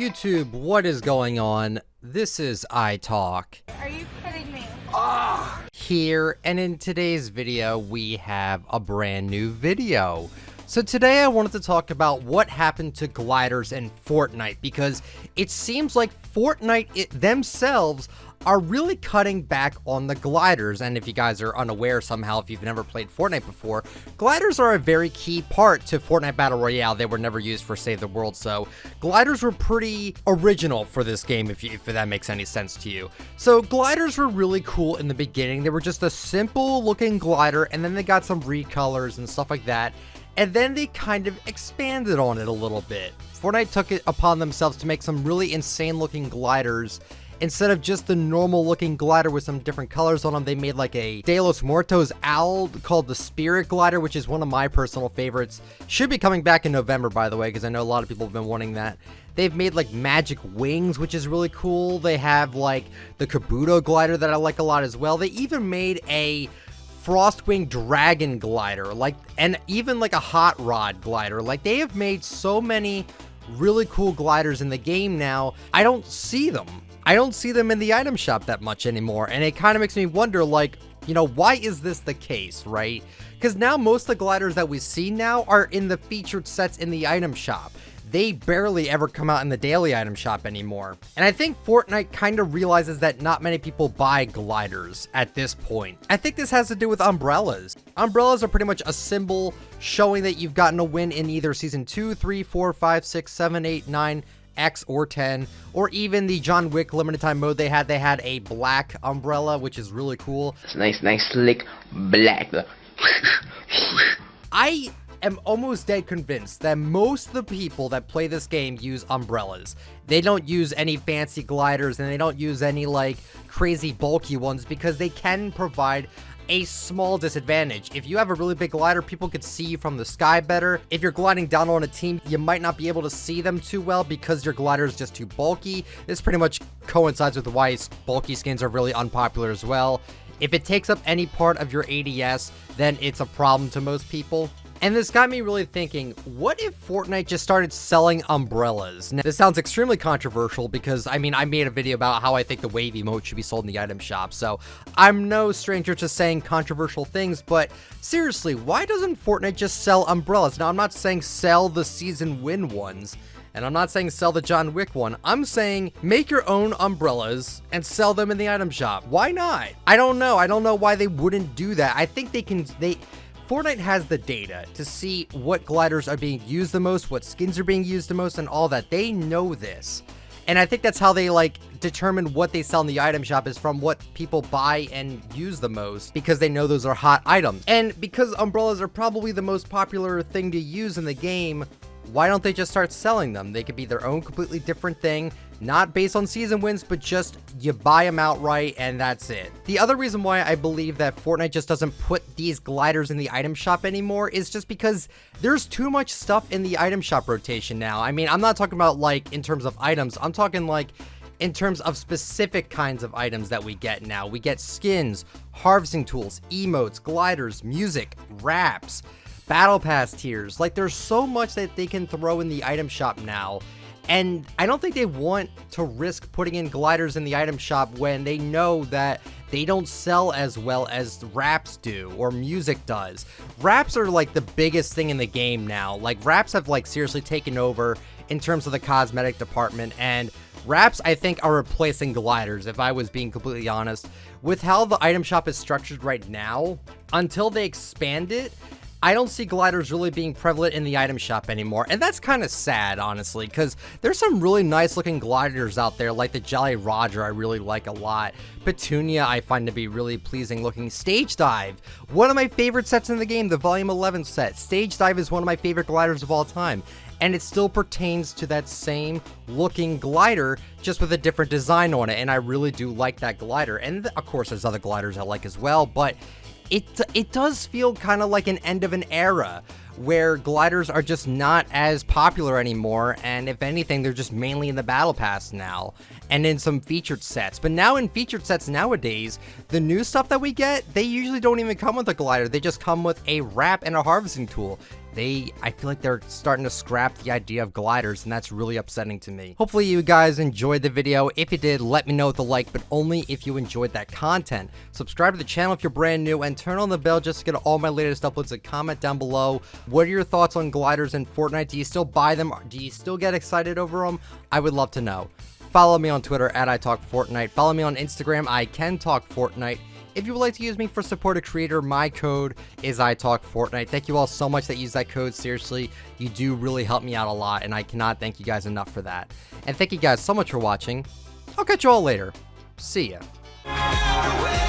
YouTube, what is going on? This is iTalk. Are you kidding me? Here, and in today's video, we have a brand new video. So today I wanted to talk about what happened to gliders in Fortnite, because it seems like Fortnite themselves are really cutting back on the gliders. And if you guys are unaware somehow, if you've never played Fortnite before, gliders are a very key part to Fortnite Battle Royale. They were never used for Save the World, so gliders were pretty original for this game, if that makes any sense to you. So gliders were really cool in the beginning. They were just a simple looking glider, and then they got some recolors and stuff like that. And then they kind of expanded on it a little bit. Fortnite took it upon themselves to make some really insane looking gliders. Instead of just the normal looking glider with some different colors on them, they made like a De Los Muertos owl called the Spirit Glider, which is one of my personal favorites. Should be coming back in November, by the way, because I know a lot of people have been wanting that. They've made like magic wings, which is really cool. They have like the Kabuto glider that I like a lot as well. They even made a Frostwing Dragon glider, and even like a Hot Rod glider. Like, they have made so many really cool gliders in the game now. I don't see them in the item shop that much anymore, and it kind of makes me wonder, like, you know, why is this the case, right? Because now most of the gliders that we see now are in the featured sets in the item shop. They barely ever come out in the daily item shop anymore. And I think Fortnite kind of realizes that not many people buy gliders at this point. I think this has to do with umbrellas. Umbrellas are pretty much a symbol showing that you've gotten a win in either Season 2, 3, 4, 5, 6, 7, 8, 9, X, or 10, or even the John Wick limited time mode they had a black umbrella, which is really cool. It's nice, slick, black. I am almost dead convinced that most of the people that play this game use umbrellas. They don't use any fancy gliders, and they don't use any like crazy bulky ones, because they can provide a small disadvantage. If you have a really big glider, people could see you from the sky better. If you're gliding down on a team, you might not be able to see them too well because your glider is just too bulky. This pretty much coincides with why bulky skins are really unpopular as well. If it takes up any part of your ADS, then it's a problem to most people. And this got me really thinking, what if Fortnite just started selling umbrellas? Now, this sounds extremely controversial because, I mean, I made a video about how I think the wave emote should be sold in the item shop, so I'm no stranger to saying controversial things, but seriously, why doesn't Fortnite just sell umbrellas? Now, I'm not saying sell the season win ones, and I'm not saying sell the John Wick one. I'm saying make your own umbrellas and sell them in the item shop. Why not? I don't know. I don't know why they wouldn't do that. I think Fortnite has the data to see what gliders are being used the most, what skins are being used the most, and all that. They know this. And I think that's how they like determine what they sell in the item shop, is from what people buy and use the most, because they know those are hot items. And because umbrellas are probably the most popular thing to use in the game, why don't they just start selling them? They could be their own completely different thing, not based on season wins, but just you buy them outright and that's it. The other reason why I believe that Fortnite just doesn't put these gliders in the item shop anymore is just because there's too much stuff in the item shop rotation now. I mean, I'm not talking about like in terms of items, I'm talking like in terms of specific kinds of items that we get now. We get skins, harvesting tools, emotes, gliders, music, wraps, battle pass tiers. Like, there's so much that they can throw in the item shop now, and I don't think they want to risk putting in gliders in the item shop when they know that they don't sell as well as wraps do or music does. Wraps are like the biggest thing in the game now. Like, wraps have like seriously taken over in terms of the cosmetic department, and wraps, I think, are replacing gliders, if I was being completely honest. With how the item shop is structured right now, until they expand it, I don't see gliders really being prevalent in the item shop anymore, and that's kind of sad, honestly, because there's some really nice looking gliders out there, like the Jolly Roger I really like a lot. Petunia I find to be really pleasing looking. Stage Dive, one of my favorite sets in the game, the Volume 11 set. Stage Dive is one of my favorite gliders of all time, and it still pertains to that same looking glider, just with a different design on it, and I really do like that glider. And of course there's other gliders I like as well, but it does feel kind of like an end of an era where gliders are just not as popular anymore, and if anything, they're just mainly in the battle pass now and in some featured sets. But now in featured sets nowadays, the new stuff that we get, they usually don't even come with a glider. They just come with a wrap and a harvesting tool. I feel like they're starting to scrap the idea of gliders, and that's really upsetting to me. Hopefully you guys enjoyed the video. If you did, let me know with a like, but only if you enjoyed that content. Subscribe to the channel if you're brand new, and turn on the bell just to get all my latest uploads, and comment down below. What are your thoughts on gliders in Fortnite? Do you still buy them? Do you still get excited over them? I would love to know. Follow me on Twitter at ITalkFortnite. Follow me on Instagram, ICanTalkFortnite. If you would like to use me for support a creator, my code is ITalkFortnite. Thank you all so much that use that code. Seriously, you do really help me out a lot, and I cannot thank you guys enough for that. And thank you guys so much for watching. I'll catch you all later. See ya.